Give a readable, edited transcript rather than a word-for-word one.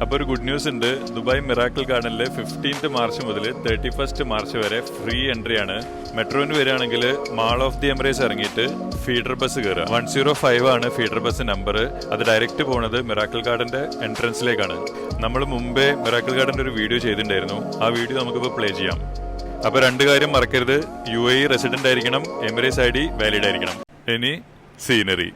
അപ്പോൾ ഒരു good news ഉണ്ട്. ദുബായ് മിറാക്കിൾ ഗാർഡനിൽ 15th മാർച്ച് മുതൽ 31st മാർച്ച് വരെ ഫ്രീ എൻട്രി ആണ്. മെട്രോന് വരികയാണെങ്കിൽ മാൾ ഓഫ് ദി എമിറേറ്റ്സ് ഇറങ്ങിയിട്ട് ഫീഡർ ബസ് കയറുക. 105 ആണ് ഫീഡർ ബസ് നമ്പർ. അത് ഡയറക്റ്റ് പോകുന്നത് മിറാക്കിൾ ഗാർഡന്റെ എൻട്രൻസിലേക്കാണ്. നമ്മൾ മുമ്പേ മിറാക്കിൾ ഗാർഡന്റെ ഒരു വീഡിയോ ചെയ്തിട്ടുണ്ടായിരുന്നു. ആ വീഡിയോ നമുക്കിപ്പോൾ പ്ലേ ചെയ്യാം. അപ്പോൾ രണ്ട് കാര്യം മറക്കരുത്. UAE റെസിഡന്റ് ആയിരിക്കണം, എമിറേറ്റ്സ് ID വാലിഡ് ആയിരിക്കണം. ഇനി സീനറി.